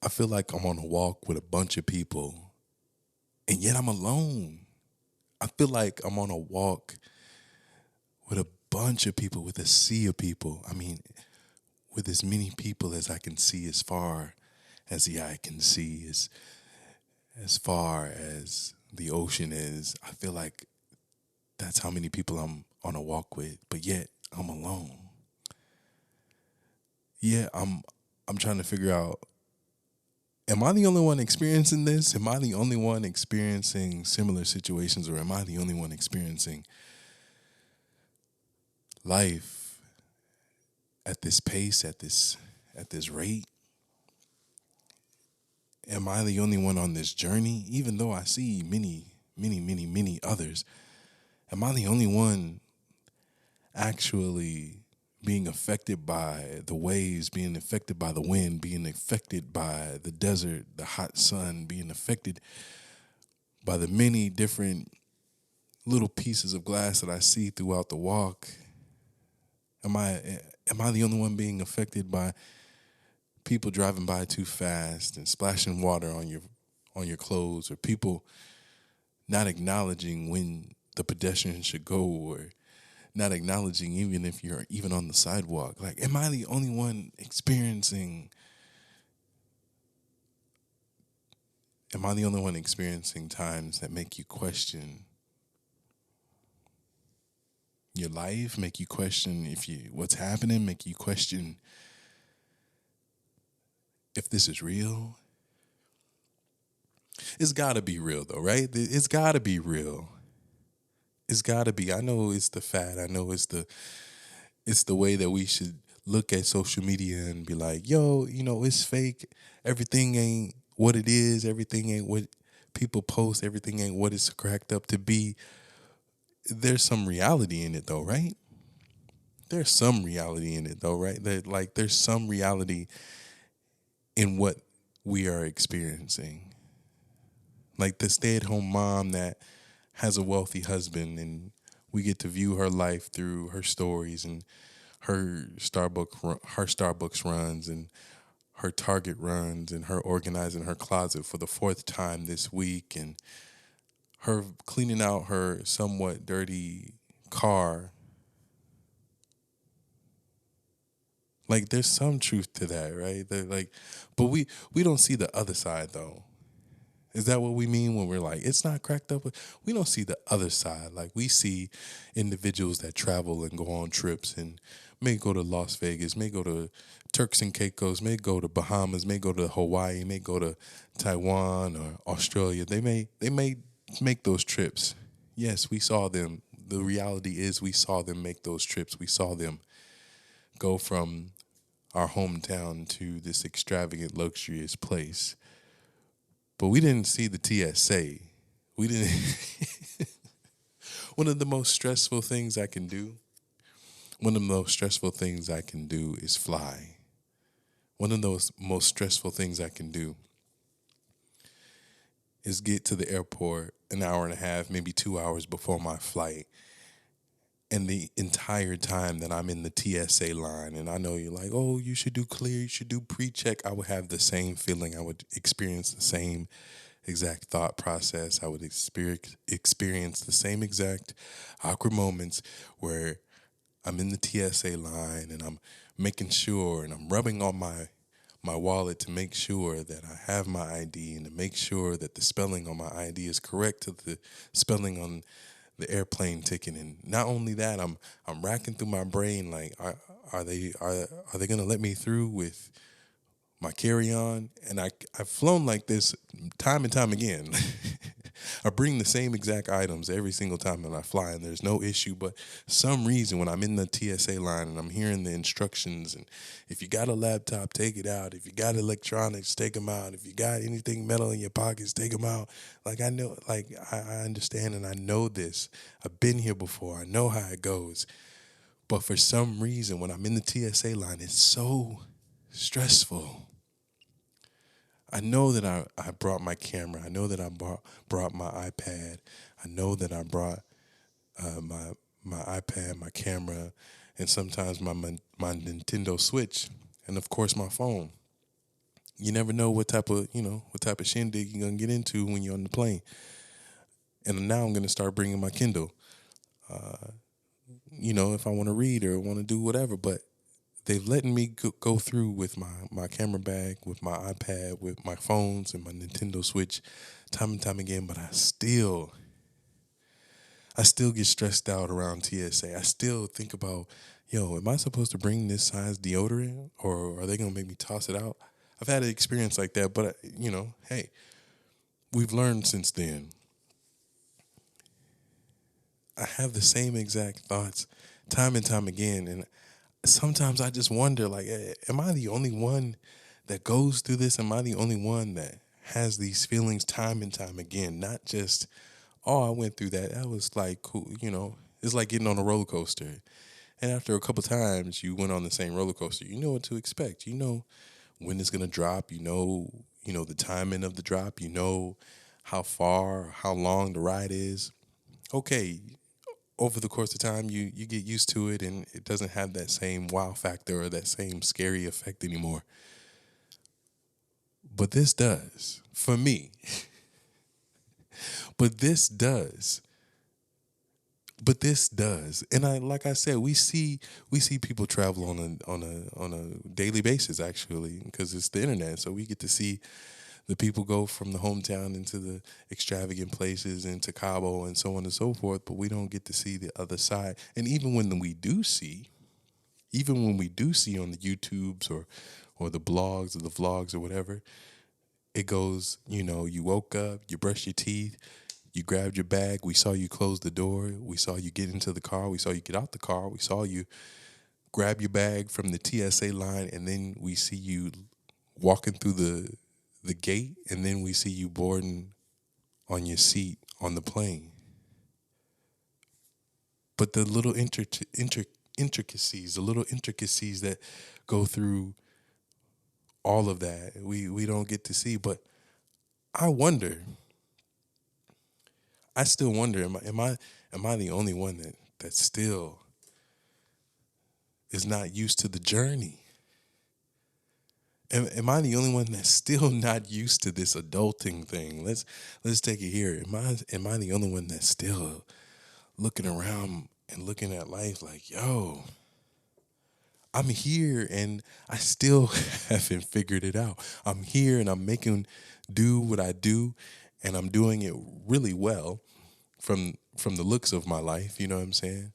I feel like I'm on a walk with a bunch of people, and yet I'm alone. I feel like I'm on a walk with a bunch of people, with a sea of people. I mean, with as many people as I can see, as far as the eye can see, as far as the ocean is. I feel like that's how many people I'm on a walk with, but yet I'm alone. Yeah, I'm trying to figure out, am I the only one experiencing this? Am I the only one experiencing similar situations, or am I the only one experiencing life at this pace, at this rate? Am I the only one on this journey? Even though I see many, many, many, many others, am I the only one actually being affected by the waves, being affected by the wind, being affected by the desert, the hot sun, being affected by the many different little pieces of glass that I see throughout the walk? Am I the only one being affected by people driving by too fast and splashing water on your clothes, or people not acknowledging when the pedestrian should go, or not acknowledging even if you're even on the sidewalk? Like, am I the only one experiencing? Am I the only one experiencing times that make you question your life, make you question if you what's happening, make you question if this is real? It's got to be real though, right? It's got to be real. It's got to be. I know it's the fad. I know it's the way that we should look at social media and be like, yo, it's fake. Everything ain't what it is. Everything ain't what people post. Everything ain't what it's cracked up to be. There's some reality in it though, right? There's some reality in it though, right? There's some reality in what we are experiencing. Like the stay-at-home mom that has a wealthy husband, and we get to view her life through her stories and her Starbucks runs and her Target runs, and her organizing her closet for the fourth time this week, and her cleaning out her somewhat dirty car. Like there's some truth to that, right? But we don't see the other side though. Is that what we mean when we're like, it's not cracked up? We don't see the other side. Like we see individuals that travel and go on trips and may go to Las Vegas, may go to Turks and Caicos, may go to Bahamas, may go to Hawaii, may go to Taiwan or Australia. They may make those trips. Yes, we saw them. The reality is we saw them make those trips. We saw them go from our hometown to this extravagant, luxurious place. But we didn't see the TSA. We didn't. One of the most stressful things I can do, one of the most stressful things I can do is fly. One of those most stressful things I can do is get to the airport an hour and a half, maybe 2 hours before my flight. And the entire time that I'm in the TSA line, and I know you're like, oh, you should do clear, you should do pre-check, I would have the same feeling. I would experience the same exact thought process. I would experience the same exact awkward moments where I'm in the TSA line and I'm making sure, and I'm rubbing on my wallet to make sure that I have my ID, and to make sure that the spelling on my ID is correct to the spelling on the airplane ticket. And not only that, I'm racking through my brain like, are they gonna let me through with my carry-on? And I've flown like this time and time again. I bring the same exact items every single time that I fly, and there's no issue. But some reason when I'm in the TSA line and I'm hearing the instructions, and if you got a laptop, take it out. If you got electronics, take them out. If you got anything metal in your pockets, take them out. Like I know, like I understand and I know this. I've been here before. I know how it goes. But for some reason, when I'm in the TSA line, it's so stressful. I know that I brought my camera. I know that I brought my iPad. I know that I brought my iPad, my camera, and sometimes my Nintendo Switch, and of course my phone. You never know what type of shindig you're gonna get into when you're on the plane. And now I'm gonna start bringing my Kindle. If I want to read or want to do whatever. But they've let me go through with my camera bag, with my iPad, with my phones and my Nintendo Switch, time and time again. But I still get stressed out around TSA. I still think about, am I supposed to bring this size deodorant, or are they gonna make me toss it out? I've had an experience like that, but hey, we've learned since then. I have the same exact thoughts time and time again, and sometimes I just wonder, like, am I the only one that goes through this? Am I the only one that has these feelings time and time again? Not just, oh, I went through that. That was like cool. It's like getting on a roller coaster. And after a couple times you went on the same roller coaster, you know what to expect. You know when it's gonna drop. You know the timing of the drop. You know how far, how long the ride is. Okay, over the course of time, you get used to it, and it doesn't have that same wow factor or that same scary effect anymore. But this does for me. But this does. But this does, and like I said, we see people travel on a daily basis, actually, because it's the internet. So we get to see the people go from the hometown into the extravagant places, into Cabo and so on and so forth. But we don't get to see the other side. And even when we do see on the YouTubes or the blogs or the vlogs or whatever, it goes, you woke up, you brushed your teeth, you grabbed your bag, we saw you close the door, we saw you get into the car, we saw you get out the car, we saw you grab your bag from the TSA line, and then we see you walking through the gate, and then we see you boarding on your seat on the plane. But the little intricacies, the little intricacies that go through all of that, we don't get to see. But I wonder, I still wonder, am I the only one that still is not used to the journey? Am I the only one that's still not used to this adulting thing? Let's take it here. Am I the only one that's still looking around and looking at life like, yo, I'm here and I still haven't figured it out. I'm here and I'm making do what I do, and I'm doing it really well from the looks of my life, you know what I'm saying?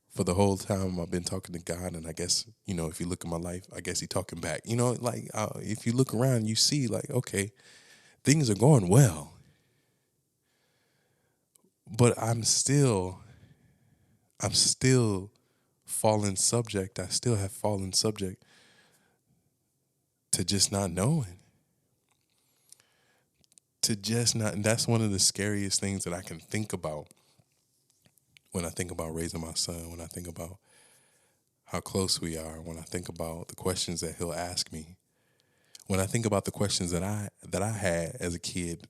For the whole time I've been talking to God, and I guess, if you look at my life, I guess He talking back. Like, if you look around, you see, like, okay, things are going well, but I'm still fallen subject. I still have fallen subject to just not knowing, to just not, and that's one of the scariest things that I can think about when I think about raising my son, when I think about how close we are, when I think about the questions that he'll ask me, when I think about the questions that I had as a kid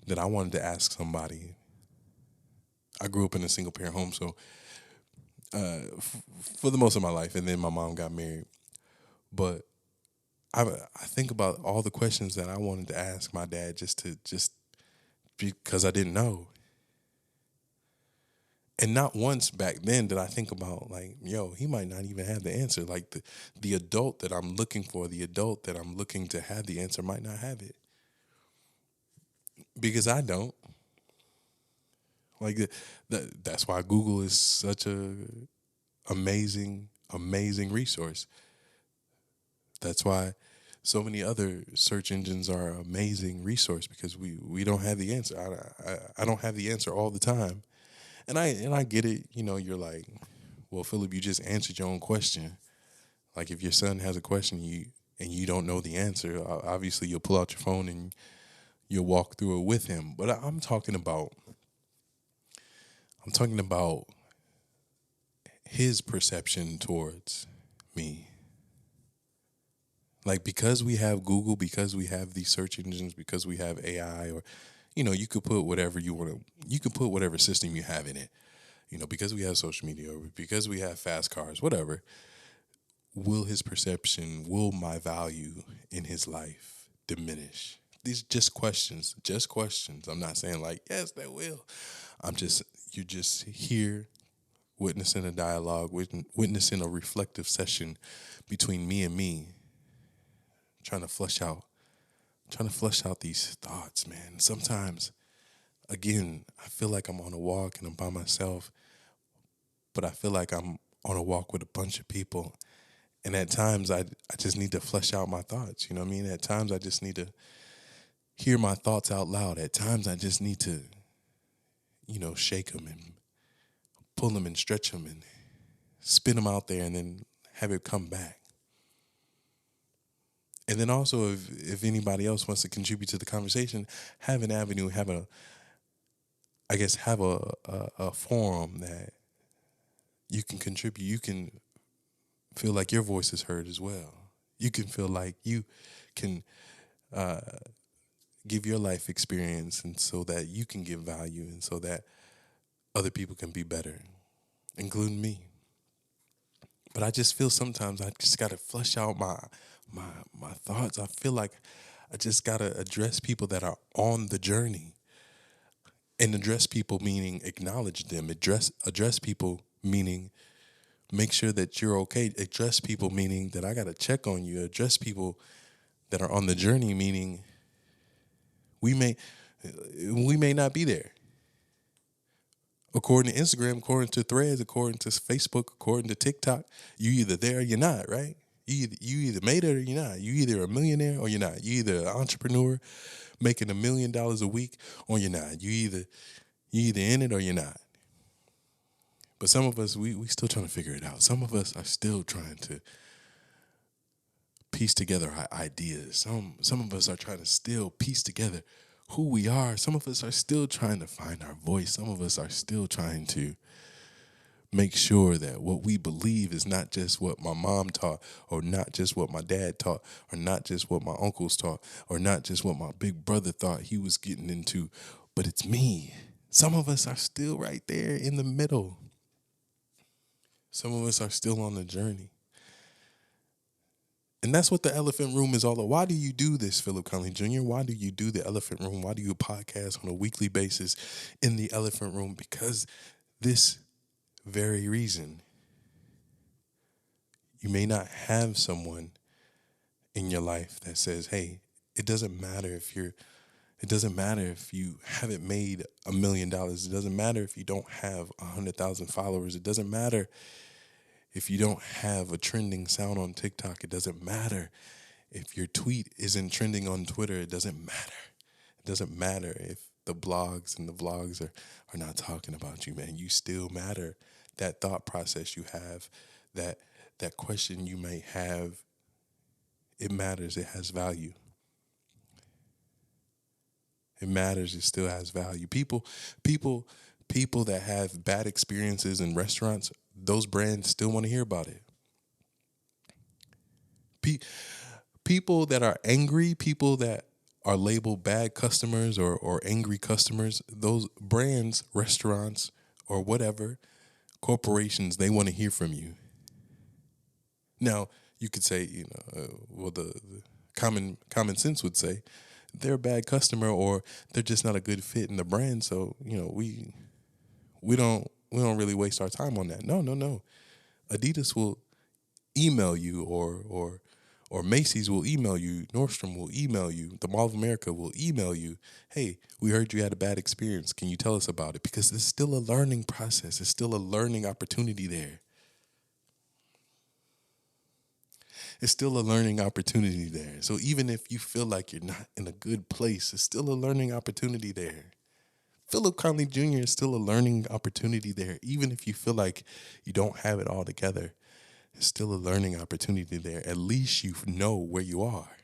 that I wanted to ask somebody. I grew up in a single parent home, so for the most of my life, and then my mom got married. But I think about all the questions that I wanted to ask my dad, just because I didn't know. And not once back then did I think about, like, yo, he might not even have the answer. Like, the adult that I'm looking for, the adult that I'm looking to have the answer might not have it. Because I don't. Like, that's why Google is such a amazing, amazing resource. That's why so many other search engines are an amazing resource, because we don't have the answer. I don't have the answer all the time. And I get it. You're like, well, Philip, you just answered your own question. Like, if your son has a question, you don't know the answer, obviously you'll pull out your phone and you'll walk through it with him. But I'm talking about his perception towards me. Like, because we have Google, because we have these search engines, because we have AI, or, you could put whatever you want to, you could put whatever system you have in it, because we have social media, or because we have fast cars, whatever. Will my value in his life diminish? These just questions, just questions. I'm not saying like, yes, they will. You're just here witnessing a dialogue, witnessing a reflective session between me and me, trying to flush out, these thoughts, man. Sometimes, again, I feel like I'm on a walk and I'm by myself, but I feel like I'm on a walk with a bunch of people. And at times I just need to flesh out my thoughts. You know what I mean? At times I just need to hear my thoughts out loud. At times I just need to, shake them and pull them and stretch them and spin them out there and then have it come back. And then also, if anybody else wants to contribute to the conversation, have an avenue, have a forum that you can contribute. You can feel like your voice is heard as well. You can feel like you can give your life experience, and so that you can give value, and so that other people can be better, including me. But I just feel sometimes I just got to flush out my thoughts. I feel like I just got to address people that are on the journey. And address people meaning acknowledge them. Address people meaning make sure that you're okay. Address people meaning that I got to check on you. Address people that are on the journey meaning we may not be there. According to Instagram, according to Threads, according to Facebook, according to TikTok, you either there or you're not, right? You either made it or you're not. You either a millionaire or you're not. You either an entrepreneur making $1 million a week or you're not. You either in it or you're not. But some of us, we still trying to figure it out. Some of us are still trying to piece together our ideas. Some of us are trying to still piece together who we are. Some of us are still trying to find our voice. Some of us are still trying to make sure that what we believe is not just what my mom taught, or not just what my dad taught, or not just what my uncles taught, or not just what my big brother thought he was getting into, but it's me. Some of us are still right there in the middle. Some of us are still on the journey. And that's what the Elephant Room is all about. Why do you do this, Philip Conley Jr.? Why do you do the Elephant Room? Why do you podcast on a weekly basis in the Elephant Room? Because this very reason. You may not have someone in your life that says, hey, it doesn't matter if you haven't made $1 million. It doesn't matter if you don't have 100,000 followers. It doesn't matter if you don't have a trending sound on TikTok. It doesn't matter if your tweet isn't trending on Twitter. It doesn't matter. It doesn't matter if the blogs and the vlogs are not talking about you, man. You still matter. That thought process you have, that question you may have, it matters. It has value. It matters. It still has value. People that have bad experiences in restaurants, those brands still want to hear about it. People that are angry, people that are labeled bad customers or angry customers, those brands, restaurants, or whatever, corporations, they want to hear from you. Now, you could say, the common sense would say they're a bad customer or they're just not a good fit in the brand. So, we don't really waste our time on that. No. Adidas will email you or Macy's will email you, Nordstrom will email you, the Mall of America will email you. Hey, we heard you had a bad experience. Can you tell us about it? Because it's still a learning process. It's still a learning opportunity there. It's still a learning opportunity there. So even if you feel like you're not in a good place, it's still a learning opportunity there. Philip Conley Jr. is still a learning opportunity there. Even if you feel like you don't have it all together, it's still a learning opportunity there. At least you know where you are.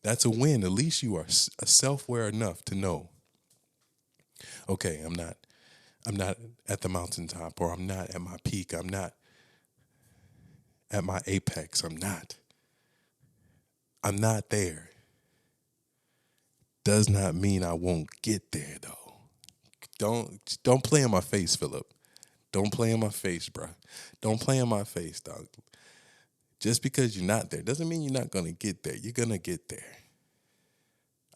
That's a win. At least you are self-aware enough to know, okay, I'm not at the mountaintop, or I'm not at my peak. I'm not at my apex. I'm not there. Does not mean I won't get there, though. Don't play in my face, Philip. Don't play in my face, bro. Don't play in my face, dog. Just because you're not there doesn't mean you're not going to get there. You're going to get there.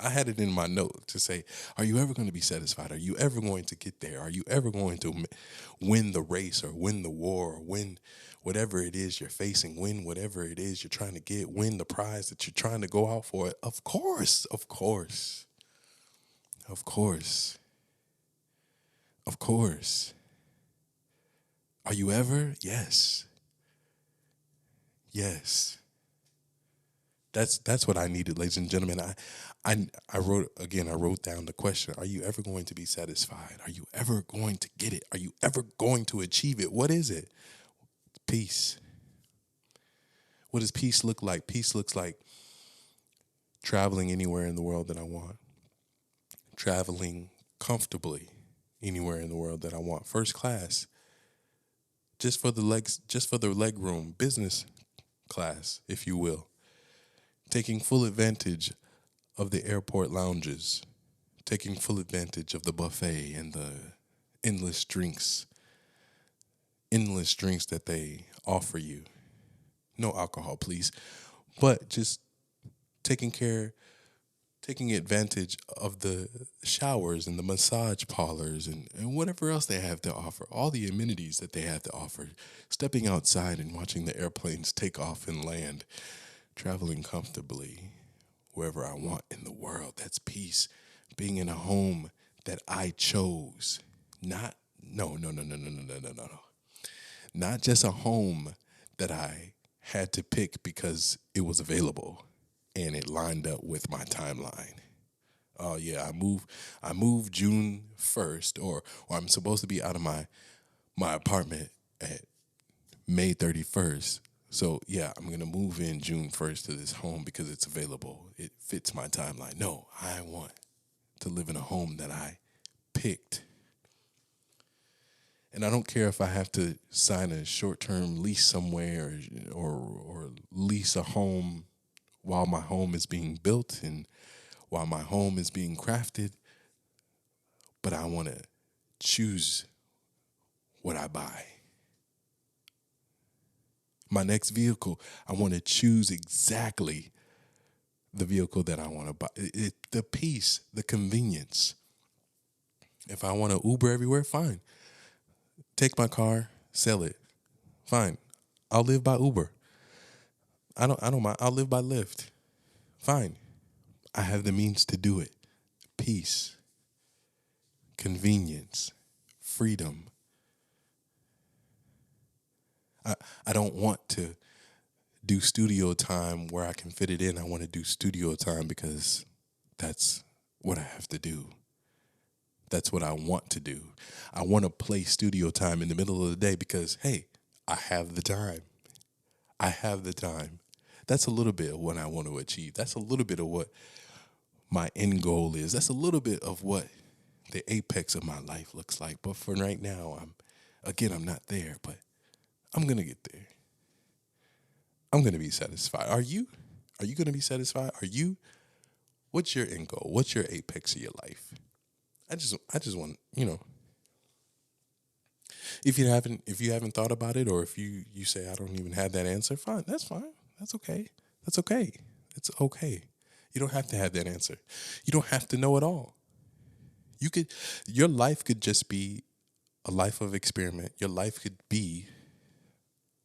I had it in my note to say, are you ever going to be satisfied? Are you ever going to get there? Are you ever going to win the race or win the war or win whatever it is you're facing, win whatever it is you're trying to get, win the prize that you're trying to go out for? Of course, of course, of course, of course. Are you ever? Yes. Yes. That's what I needed, ladies and gentlemen. I wrote down the question. Are you ever going to be satisfied? Are you ever going to get it? Are you ever going to achieve it? What is it? Peace. What does peace look like? Peace looks like traveling anywhere in the world that I want. Traveling comfortably anywhere in the world that I want. First class. Just for the leg room, business class, if you will. Taking full advantage of the airport lounges, taking full advantage of the buffet and the endless drinks that they offer you. No alcohol, please. But just taking advantage of the showers and the massage parlors and whatever else they have to offer, all the amenities that they have to offer, stepping outside and watching the airplanes take off and land, traveling comfortably wherever I want in the world. That's peace. Being in a home that I chose. No. Not just a home that I had to pick because it was available and it lined up with my timeline. Oh yeah, I moved June 1st or I'm supposed to be out of my apartment at May 31st. So, yeah, I'm going to move in June 1st to this home because it's available. It fits my timeline. No, I want to live in a home that I picked. And I don't care if I have to sign a short-term lease somewhere or lease a home while my home is being built and while my home is being crafted. But I want to choose what I buy. My next vehicle, I want to choose exactly the vehicle that I want to buy. The peace, the convenience. If I want to Uber everywhere, fine. Take my car, sell it. Fine. I'll live by Uber. I don't mind. I'll live by Lyft. Fine. I have the means to do it. Peace, convenience, freedom. I don't want to do studio time where I can fit it in. I want to do studio time because that's what I have to do. That's what I want to do. I want to play studio time in the middle of the day because, hey, I have the time. I have the time. That's a little bit of what I want to achieve. That's a little bit of what my end goal is. That's a little bit of what the apex of my life looks like. But for right now, I'm not there, but I'm going to get there. I'm going to be satisfied. Are you? Are you going to be satisfied? What's your end goal? What's your apex of your life? I just want, if you haven't thought about it, or if you say I don't even have that answer, fine. That's fine. That's okay. That's okay. It's okay. You don't have to have that answer. You don't have to know it all. Your life could just be a life of experiment. Your life could be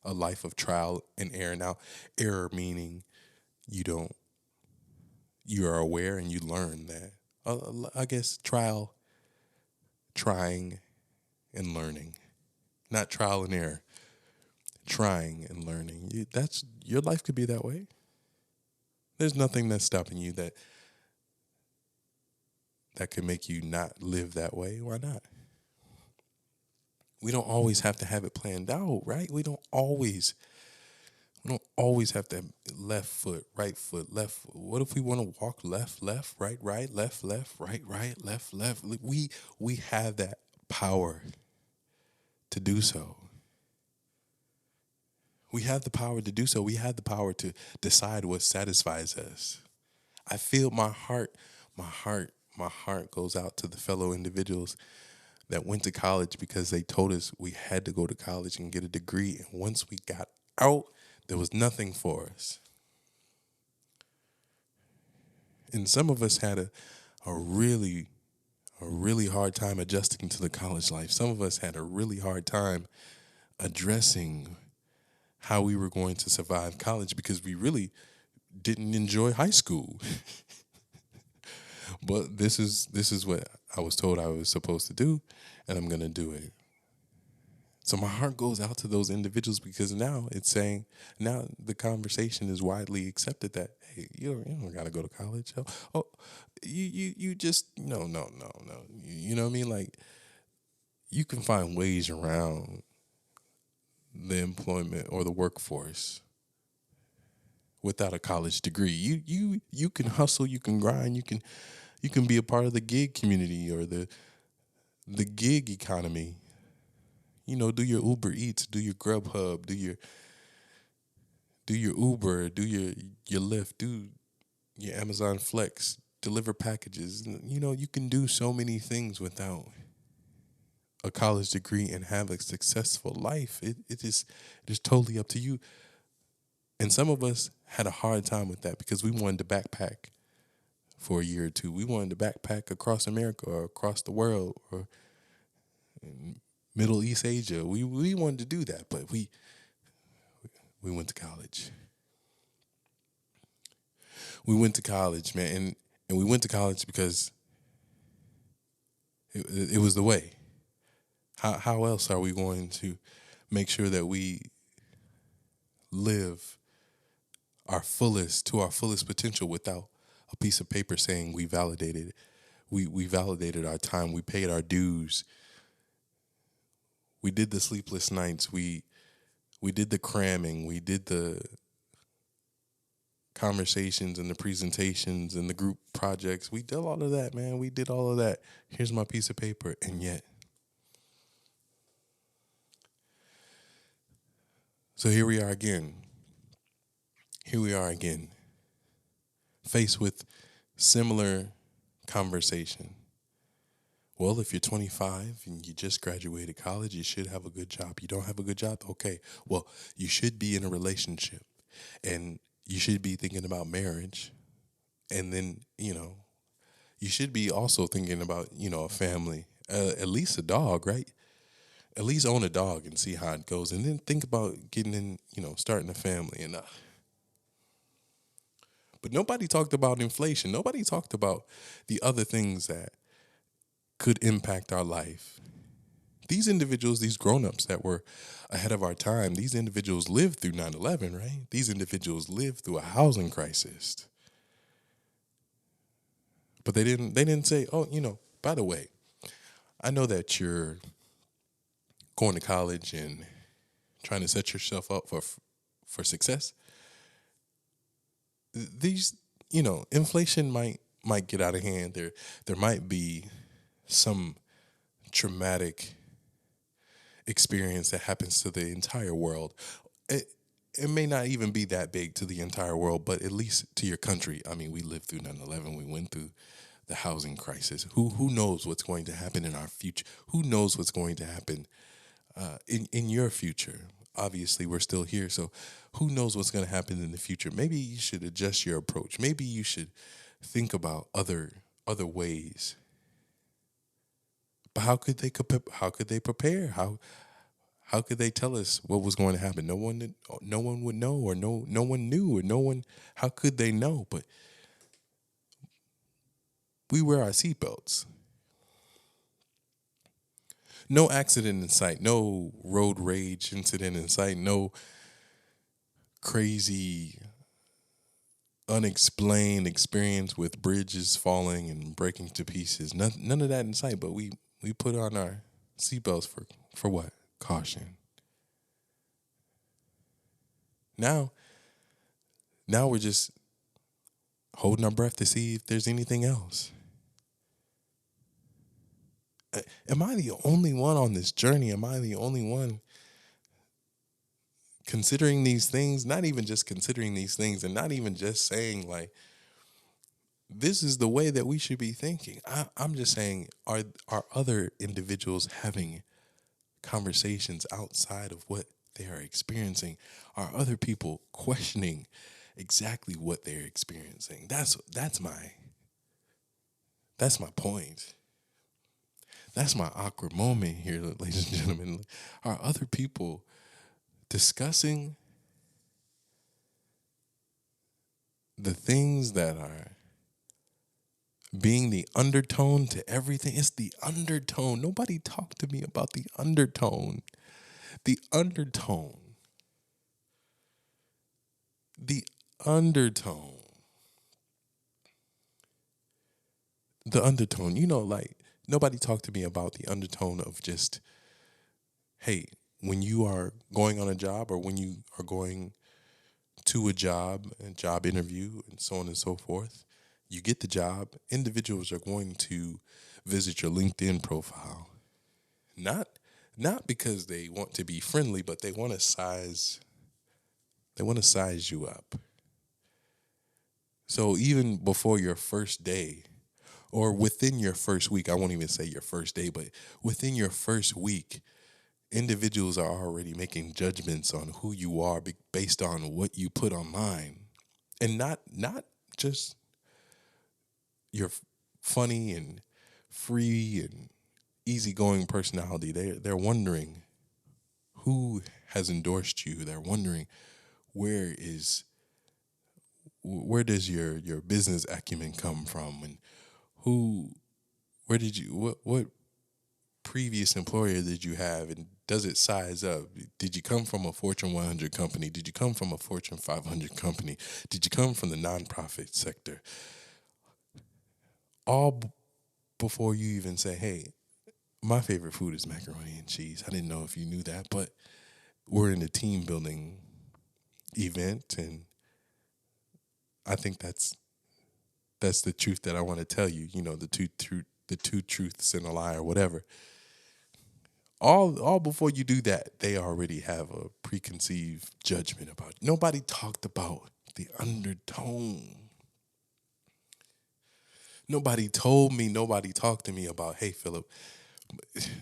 a life of trial and error. Now, error meaning you are aware and you learn that. I guess trying and learning, not trial and error. Trying and learning. That's your life could be that way. There's nothing that's stopping you that could make you not live that way. Why not? We don't always have to have it planned out, right? We don't always have to have left foot, right foot, left foot. What if we want to walk left, right, left, right, left? We have that power to do so. We have the power to do so. We have the power to decide what satisfies us. I feel my heart goes out to the fellow individuals that went to college because they told us we had to go to college and get a degree. And once we got out, There was nothing for us. And some of us had a really a really hard time adjusting to the college life. Some of us had a really hard time addressing how we were going to survive college because we really didn't enjoy high school. But this is what I was told I was supposed to do, and I'm gonna do it. So my heart goes out to those individuals because now it's saying, now the conversation is widely accepted that, hey, you don't gotta go to college. Oh, you just no. You know what I mean? Like, you can find ways around the employment or the workforce without a college degree. You can hustle, you can grind, you can be a part of the gig community or the gig economy. Do your Uber Eats, do your Grubhub, do your Uber, do your Lyft, do your Amazon Flex, deliver packages. You can do so many things without a college degree and have a successful life. It is totally up to you. And some of us had a hard time with that because we wanted to backpack for a year or two. We wanted to backpack across America or across the world or Middle East Asia. We wanted to do that, but we went to college. We went to college, man, and we went to college because it was the way. How else are we going to make sure that we live our fullest potential without a piece of paper saying we validated it? We validated our time. We paid our dues. We did the sleepless nights. We did the cramming. We did the conversations and the presentations and the group projects. We did all of that, man. We did all of that. Here's my piece of paper. And yet, so here we are again. Here we are again, faced with similar conversation. Well, if you're 25 and you just graduated college, you should have a good job. You don't have a good job? Okay. Well, you should be in a relationship and you should be thinking about marriage. And then, you should be also thinking about, a family, at least a dog, right? At least own a dog and see how it goes. And then think about getting in, starting a family. But nobody talked about inflation. Nobody talked about the other things that could impact our life. These individuals, these grown-ups that were ahead of our time, these individuals lived through 9/11, right? These individuals lived through a housing crisis. But they didn't say, "Oh, by the way, I know that you're going to college and trying to set yourself up for success. These, inflation might get out of hand. There might be some traumatic experience that happens to the entire world. It may not even be that big to the entire world, but at least to your country. I mean, we lived through 9/11. We went through the housing crisis. Who knows what's going to happen in our future? Who knows what's going to happen in your future? Obviously, we're still here, so who knows what's going to happen in the future? Maybe you should adjust your approach. Maybe you should think about other ways. But how could they prepare? How could they tell us what was going to happen? No one would know, or no one knew, or no one. How could they know? But we wear our seatbelts. No accident in sight. No road rage incident in sight. No crazy, unexplained experience with bridges falling and breaking to pieces. None of that in sight. But we put on our seatbelts for what? Caution. Now we're just holding our breath to see if there's anything else. Am I the only one on this journey? Am I the only one considering these things? Not even just considering these things, and not even just saying like, this is the way that we should be thinking. I'm just saying, are other individuals having conversations outside of what they are experiencing? Are other people questioning exactly what they're experiencing? That's my point. That's my awkward moment here, ladies and gentlemen. Are other people discussing the things that are being the undertone to everything? It's the undertone. Nobody talked to me about the undertone. The undertone. The undertone. The undertone. Like, nobody talked to me about the undertone of just, hey, when you are going on a job or when you are going to a job interview, and so on and so forth, you get the job, individuals are going to visit your LinkedIn profile. Not because they want to be friendly, but they want to size you up. So even before your first day, or within your first week, I won't even say your first day, but within your first week, individuals are already making judgments on who you are based on what you put online. And not just your funny and free and easygoing personality. They're wondering who has endorsed you. They're wondering where does your business acumen come from, and where did you what previous employer did you have, and does it size up? Did you come from a Fortune 100 company? Did you come from a Fortune 500 company? Did you come from the nonprofit sector? All before you even say, hey, my favorite food is macaroni and cheese. I didn't know if you knew that, but we're in a team building event, and I think that's the truth that I want to tell you. The two truths and a lie, or whatever. All before you do that, they already have a preconceived judgment about it. Nobody talked about the undertone. Nobody told me, nobody talked to me about, hey, Philip,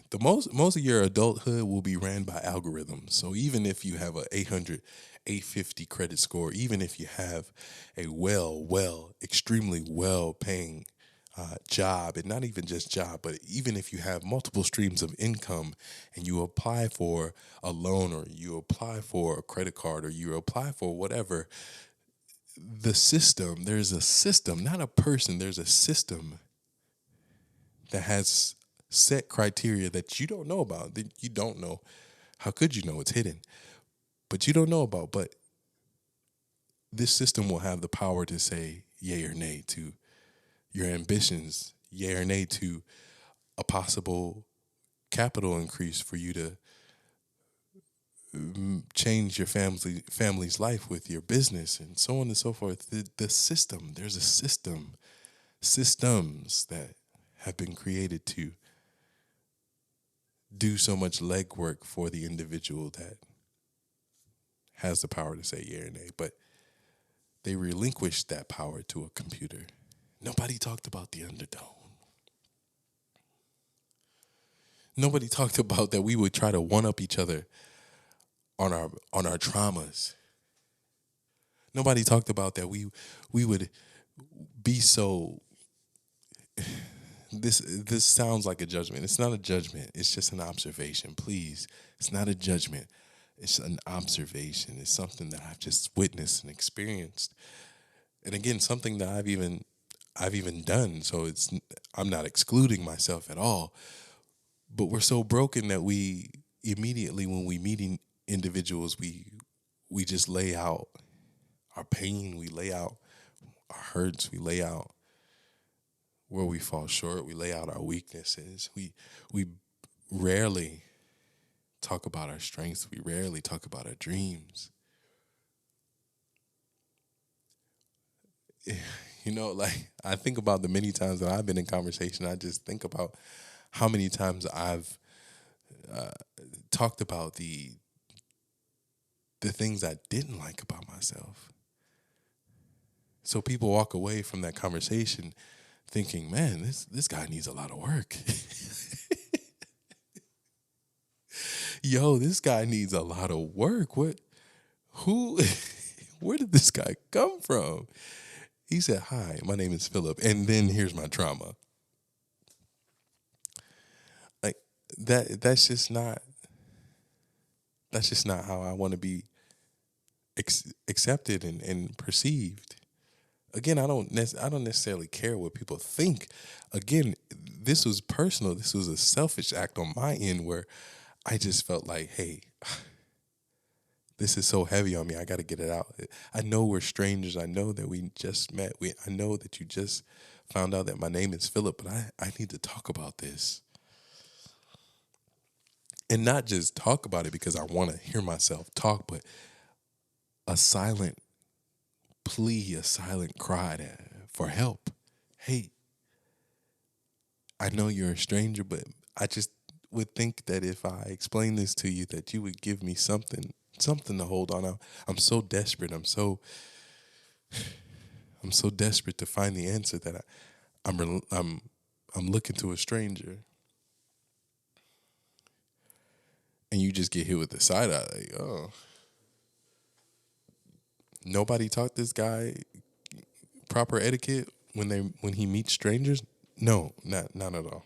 the most of your adulthood will be ran by algorithms. So even if you have a 800, 850 credit score, even if you have a extremely well paying job, and not even just job, but even if you have multiple streams of income and you apply for a loan, or you apply for a credit card, or you apply for whatever, there's a system, not a person, there's a system that has set criteria that you don't know about, that you don't know. How could you know? It's hidden, but you don't know about. But this system will have the power to say yay or nay to your ambitions, yay or nay to a possible capital increase for you to change your family's life with your business, and so on and so forth. The system, there's a systems that have been created to do so much legwork for the individual that has the power to say yeah or nay, but they relinquished that power to a computer. Nobody talked about the undertone. Nobody talked about that we would try to one up each other on our traumas. Nobody talked about that we would be so. This sounds like a judgment. It's not a judgment. It's just an observation. Please, it's not a judgment. It's an observation. It's something that I've just witnessed and experienced, and again, something that I've even done. So I'm not excluding myself at all. But we're so broken that we immediately, when we meet individuals, we just lay out our pain, we lay out our hurts, we lay out where we fall short, we lay out our weaknesses. We rarely talk about our strengths. We rarely talk about our dreams. Like, I think about the many times that I've been in conversation. I just think about how many times I've talked about the things I didn't like about myself. So people walk away from that conversation thinking, man, this guy needs a lot of work. Yo, this guy needs a lot of work. Who, where did this guy come from? He said, hi, my name is Philip. And then here's my trauma. Like that's just not how I want to be accepted and perceived. Again, I don't necessarily care what people think. Again, this was personal. This was a selfish act on my end where I just felt like, hey, this is so heavy on me. I got to get it out. I know we're strangers. I know that we just met. I know that you just found out that my name is Philip, but I need to talk about this. And not just talk about it because I want to hear myself talk, but a silent plea, a silent cry for help. Hey, I know you're a stranger, but I just would think that if I explain this to you, that you would give me something to hold on. I'm so desperate. I'm so desperate to find the answer that I'm looking to a stranger, and you just get hit with the side eye. Like, oh, nobody taught this guy proper etiquette when he meets strangers. No, not at all.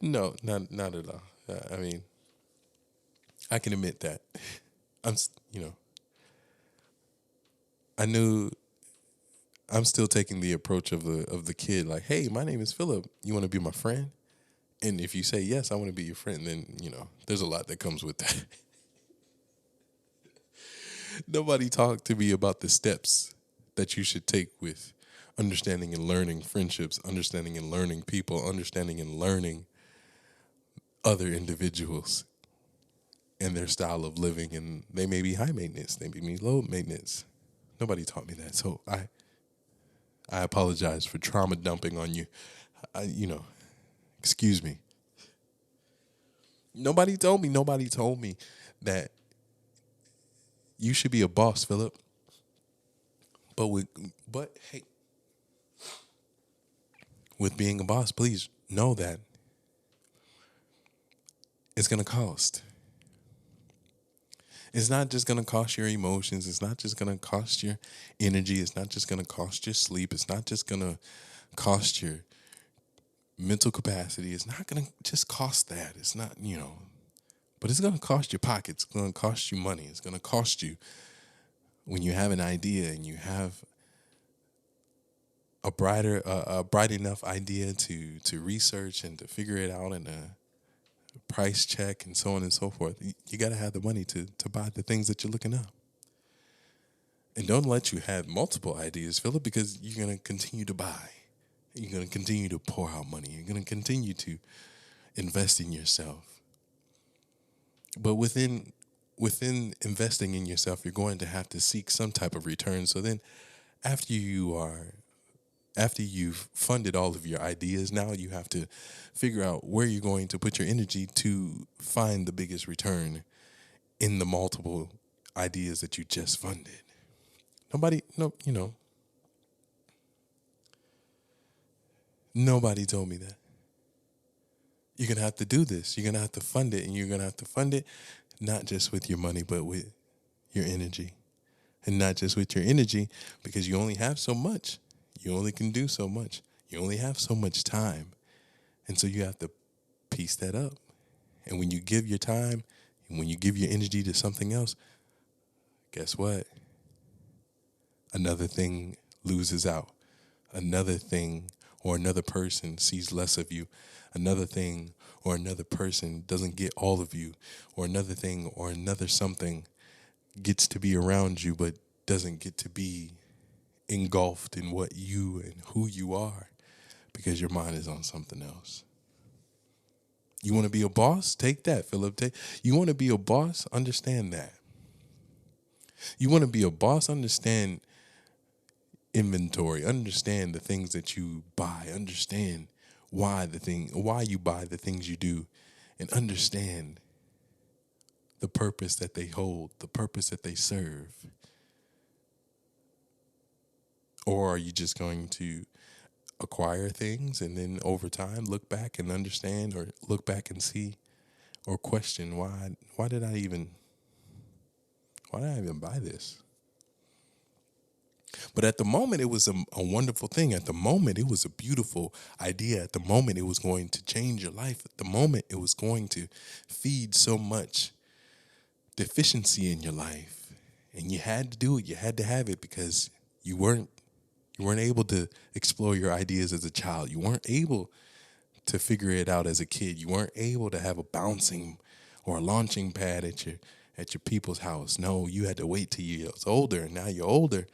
No, not at all. I mean, I can admit that. I'm, you know, I knew I'm still taking the approach of the kid. Like, hey, my name is Philip. You want to be my friend? And if you say yes, I want to be your friend, then there's a lot that comes with that. Nobody talked to me about the steps that you should take with understanding and learning friendships, understanding and learning people, understanding and learning other individuals and their style of living. And they may be high maintenance, they may be low maintenance. Nobody taught me that. So I apologize for trauma dumping on you. Excuse me. Nobody told me that you should be a boss, Philip. But hey, with being a boss, please know that it's going to cost. It's not just going to cost your emotions. It's not just going to cost your energy. It's not just going to cost your sleep. It's not just going to cost your mental capacity. It's not going to just cost that. It's not, but it's going to cost your pockets. It's going to cost you money. It's going to cost you when you have an idea and you have a bright enough idea to research and to figure it out and price check and so on and so forth. You got to have the money to buy the things that you're looking up. And don't let you have multiple ideas, Philip, because you're going to continue to buy. You're going to continue to pour out money. You're going to continue to invest in yourself. But within investing in yourself, you're going to have to seek some type of return. So then after you've funded all of your ideas, now you have to figure out where you're going to put your energy to find the biggest return in the multiple ideas that you just funded. Nobody told me that. You're going to have to do this. You're going to have to fund it, and you're going to have to fund it not just with your money, but with your energy. And not just with your energy, because you only have so much. You only can do so much. You only have so much time. And so you have to piece that up. And when you give your time, and when you give your energy to something else, guess what? Another thing loses out. Another thing or another person sees less of you. Another thing or another person doesn't get all of you. Or another thing or another something gets to be around you but doesn't get to be engulfed in what you and who you are because your mind is on something else. You want to be a boss? Take that, Philip. You want to be a boss? Understand that. You want to be a boss? Understand inventory. Understand the things that you buy. Understand why you buy the things you do, and understand the purpose that they hold, the purpose that they serve. Or are you just going to acquire things, and then over time look back and understand, or look back and see, or question why did I even buy this? But at the moment, it was a wonderful thing. At the moment, it was a beautiful idea. At the moment, it was going to change your life. At the moment, it was going to feed so much deficiency in your life. And you had to do it. You had to have it, because you weren't able to explore your ideas as a child. You weren't able to figure it out as a kid. You weren't able to have a bouncing or a launching pad at your people's house. No, you had to wait till you was older, and now you're older,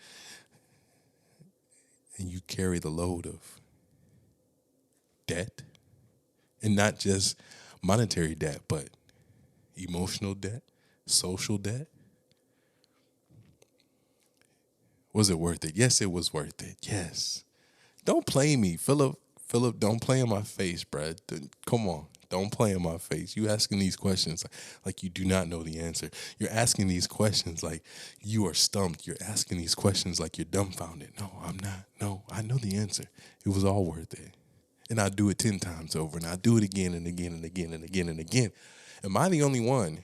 and you carry the load of debt, and not just monetary debt, but emotional debt, social debt. Was it worth it? Yes, it was worth it. Yes. Don't play me, Philip. Philip, don't play in my face, bruh. Come on. Don't play in my face. You asking these questions like you do not know the answer. You're asking these questions like you are stumped. You're asking these questions like you're dumbfounded. No, I'm not. No, I know the answer. It was all worth it. And I do it 10 times over, and I do it again and again and again and again and again. Am I the only one?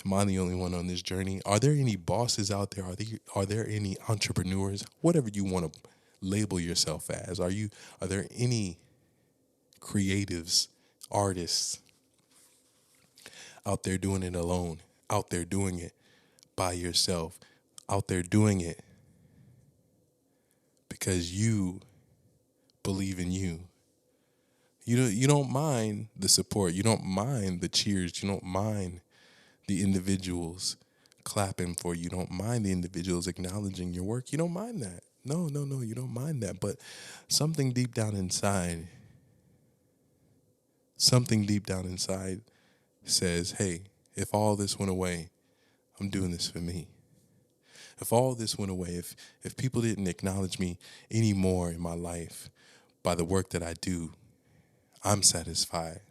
Am I the only one on this journey? Are there any bosses out there? Are there any entrepreneurs? Whatever you want to label yourself as. Are there any creatives, artists out there doing it alone, out there doing it by yourself, out there doing it because you believe in you? You don't mind the support. You don't mind the cheers. You don't mind the individuals clapping for you. You don't mind the individuals acknowledging your work. You don't mind that. No, you don't mind that. But something deep down inside says, hey, if all this went away, I'm doing this for me. If all this went away, if people didn't acknowledge me anymore in my life by the work that I do, I'm satisfied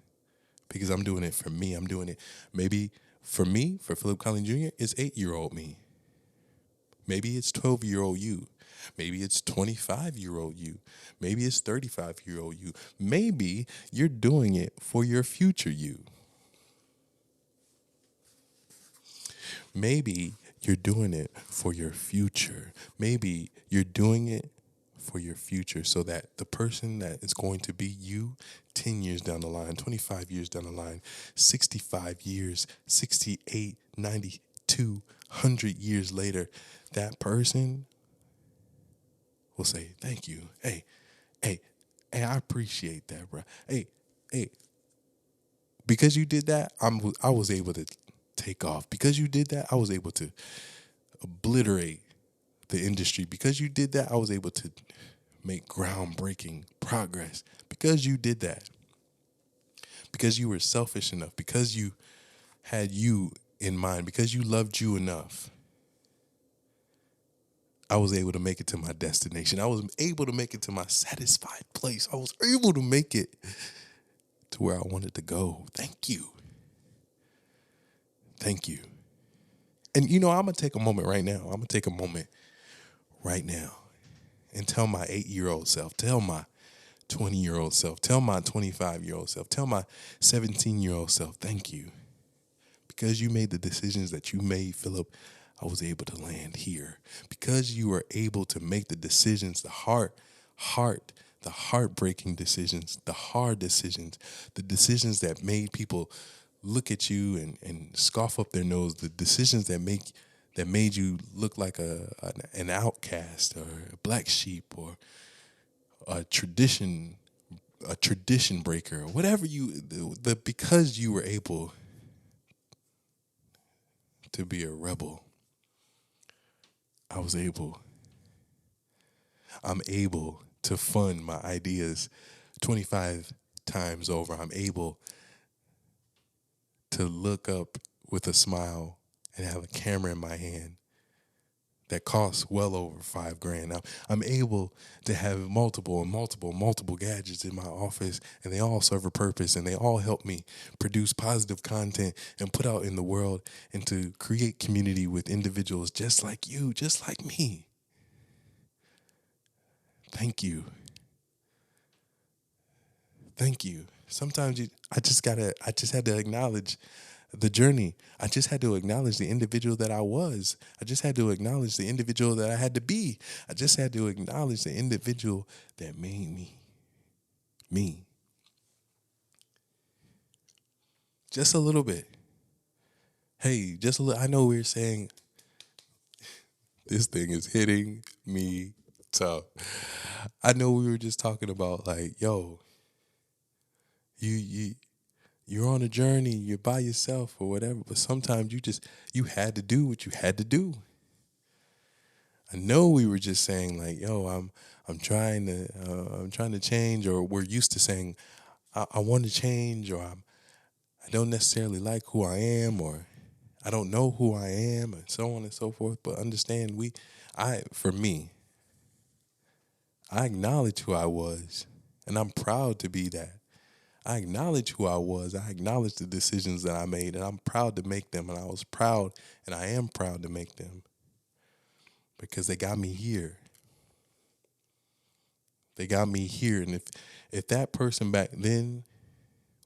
because I'm doing it for me. I'm doing it. Maybe for me, for Philip Collins Jr., it's 8-year-old me. Maybe it's 12-year-old you. Maybe it's 25-year-old you. Maybe it's 35-year-old you. Maybe you're doing it for your future you. Maybe you're doing it for your future. Maybe you're doing it for your future so that the person that is going to be you 10 years down the line, 25 years down the line, 65 years, 68, 92, 100 years later, that person will say, thank you. Hey, I appreciate that, bro. Hey, because you did that, I was able to take off. Because you did that, I was able to obliterate the industry. Because you did that, I was able to make groundbreaking progress. Because you did that. Because you were selfish enough. Because you had you in mind. Because you loved you enough. I was able to make it to my destination. I was able to make it to my satisfied place. I was able to make it to where I wanted to go. Thank you. Thank you. And, I'm going to take a moment right now. And tell my 8-year-old self, tell my 20-year-old self, tell my 25-year-old self, tell my 17-year-old self, thank you. Because you made the decisions that you made, Philip, I was able to land here. Because you were able to make the decisions, the heartbreaking decisions, the hard decisions, the decisions that made people look at you and scoff up their nose, the decisions that made you look like an outcast or a black sheep or a tradition breaker, or whatever because you were able to be a rebel. I'm able to fund my ideas 25 times over. I'm able to look up with a smile and have a camera in my hand that costs well over $5,000. I'm able to have multiple gadgets in my office, and they all serve a purpose, and they all help me produce positive content and put out in the world and to create community with individuals just like you, just like me. Thank you. Thank you. Sometimes I just had to acknowledge the journey. I just had to acknowledge the individual that I was. I just had to acknowledge the individual that I had to be. I just had to acknowledge the individual that made me me. Just a little bit. Hey, just a little. I know we were saying this thing is hitting me tough. I know we were just talking about like, yo, you you're on a journey, you're by yourself or whatever, but sometimes you had to do what you had to do. I know we were just saying like, yo, I'm trying to change, or we're used to saying I want to change, or I don't necessarily like who I am, or I don't know who I am, and so on and so forth. But understand, for me, I acknowledge who I was, and I'm proud to be that. I acknowledge who I was. I acknowledge the decisions that I made, and I'm proud to make them. And I was proud, and I am proud to make them because they got me here. They got me here, and if that person back then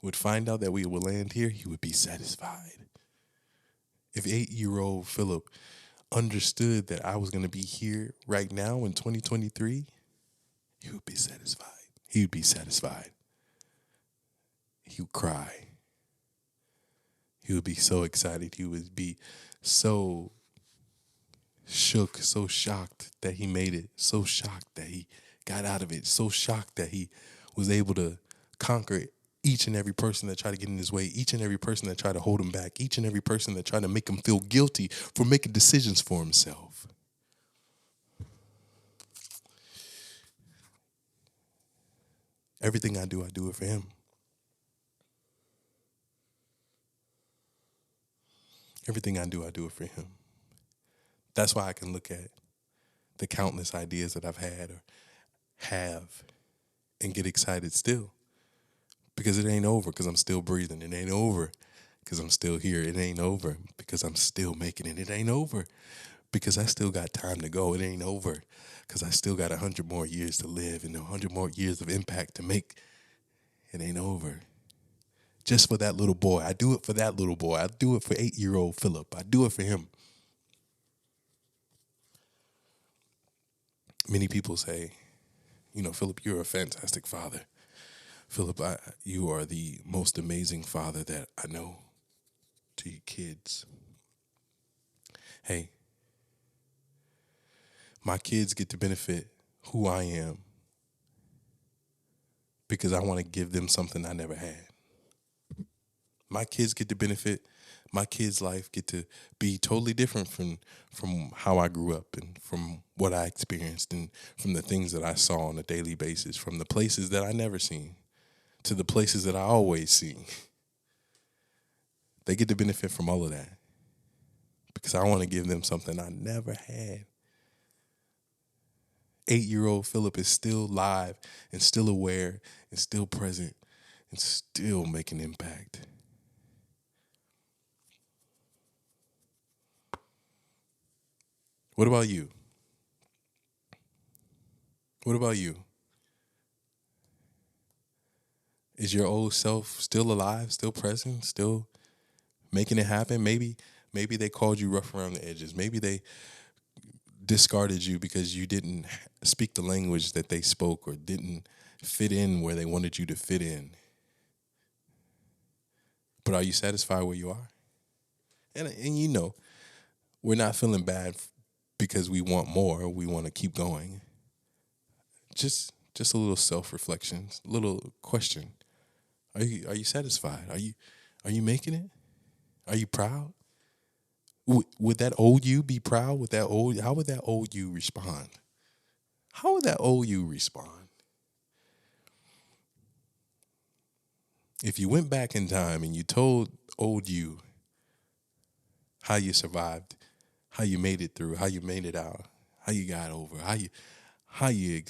would find out that we would land here, he would be satisfied. If 8-year-old Philip understood that I was going to be here right now in 2023, he would be satisfied. He would be satisfied. He would cry. He would be so excited. He would be so shook, so shocked that he made it, so shocked that he got out of it, so shocked that he was able to conquer each and every person that tried to get in his way, each and every person that tried to hold him back, each and every person that tried to make him feel guilty for making decisions for himself. Everything I do it for him. Everything I do it for him. That's why I can look at the countless ideas that I've had or have and get excited still. Because it ain't over because I'm still breathing. It ain't over because I'm still here. It ain't over because I'm still making it. It ain't over because I still got time to go. It ain't over because I still got 100 more years to live and 100 more years of impact to make. It ain't over. Just for that little boy. I do it for that little boy. I do it for 8-year-old Philip. I do it for him. Many people say, Philip, you're a fantastic father. Philip, you are the most amazing father that I know to your kids. Hey, my kids get to benefit who I am because I want to give them something I never had. My kids get to benefit. My kids' life get to be totally different from how I grew up and from what I experienced and from the things that I saw on a daily basis, from the places that I never seen to the places that I always see. They get to benefit from all of that because I want to give them something I never had. 8-year-old Philip is still live and still aware and still present and still making impact. What about you? What about you? Is your old self still alive, still present, still making it happen? Maybe they called you rough around the edges. Maybe they discarded you because you didn't speak the language that they spoke or didn't fit in where they wanted you to fit in. But are you satisfied where you are? And we're not feeling bad because we want more. We want to keep going. Just a little self-reflection, a little question. Are you satisfied? Are you making it? Are you proud? Would that old you be proud? How would that old you respond? How would that old you respond? If you went back in time and you told old you how you survived, how you made it through, how you made it out, how you got over, how you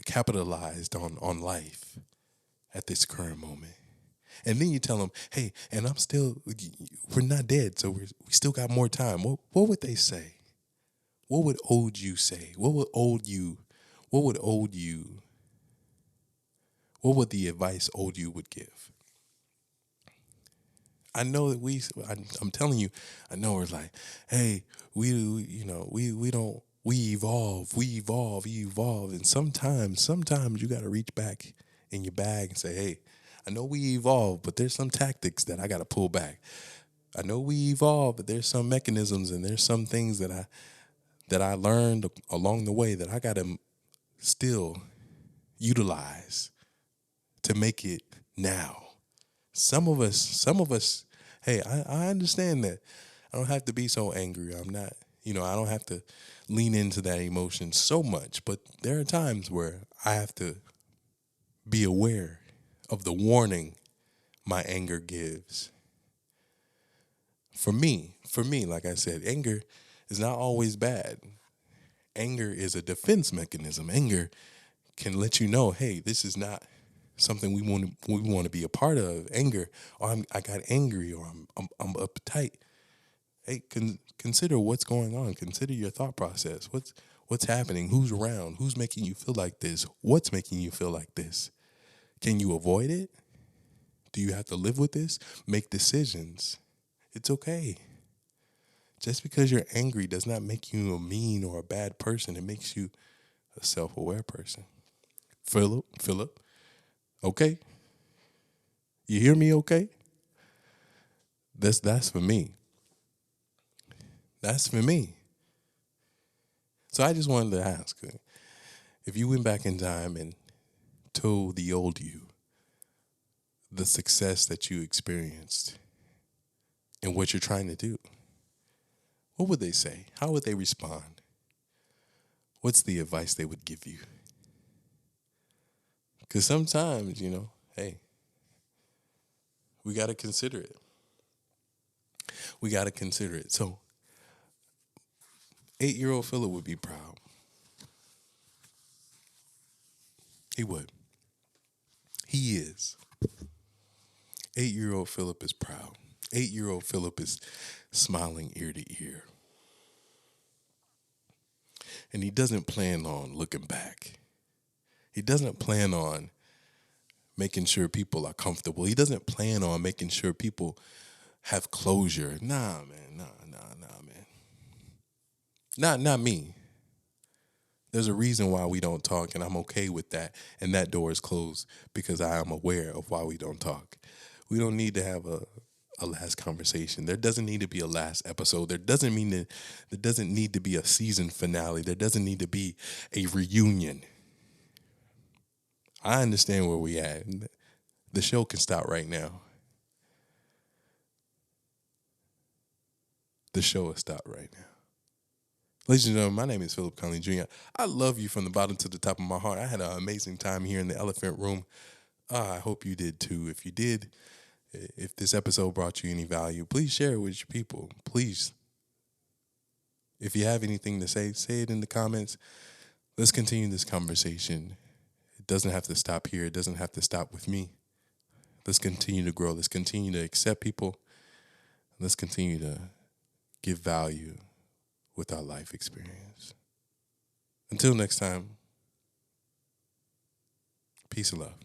capitalized on life at this current moment. And then you tell them, hey, and we're not dead, so we still got more time. What would they say? What would old you say? What would old you what would old you, what would the advice old you would give? I know that I'm telling you, I know it's like, hey, we don't, we evolve. And sometimes you got to reach back in your bag and say, hey, I know we evolve, but there's some tactics that I got to pull back. I know we evolve, but there's some mechanisms and there's some things that I learned along the way that I got to still utilize to make it now. Some of us, hey, I understand that. I don't have to be so angry. I'm not, I don't have to lean into that emotion so much. But there are times where I have to be aware of the warning my anger gives. For me, like I said, anger is not always bad. Anger is a defense mechanism. Anger can let you know, hey, this is not something we want to be a part of. Anger, or I got angry, or I'm uptight. Hey, consider what's going on. Consider your thought process. What's happening? Who's around? Who's making you feel like this? What's making you feel like this? Can you avoid it? Do you have to live with this? Make decisions. It's okay. Just because you're angry does not make you a mean or a bad person. It makes you a self-aware person. Philip, okay? You hear me okay? That's for me. That's for me. So I just wanted to ask, if you went back in time and told the old you the success that you experienced and what you're trying to do, what would they say? How would they respond? What's the advice they would give you? Because sometimes, hey, we got to consider it. We got to consider it. So 8-year-old Philip would be proud. He would. He is. 8-year-old Philip is proud. 8-year-old Philip is smiling ear to ear. And he doesn't plan on looking back. He doesn't plan on making sure people are comfortable. He doesn't plan on making sure people have closure. Nah, man. Nah, man. Not me. There's a reason why we don't talk, and I'm okay with that. And that door is closed because I am aware of why we don't talk. We don't need to have a last conversation. There doesn't need to be a last episode. There doesn't need to be a season finale. There doesn't need to be a reunion. I understand where we at. The show can stop right now. The show has stopped right now. Ladies and gentlemen, my name is Philip Conley Jr. I love you from the bottom to the top of my heart. I had an amazing time here in the Elephant Room. I hope you did too. If you did, if this episode brought you any value, please share it with your people. Please. If you have anything to say it in the comments. Let's continue this conversation. It doesn't have to stop here. It doesn't have to stop with me. Let's continue to grow. Let's continue to accept people. Let's continue to give value with our life experience. Until next time, peace and love.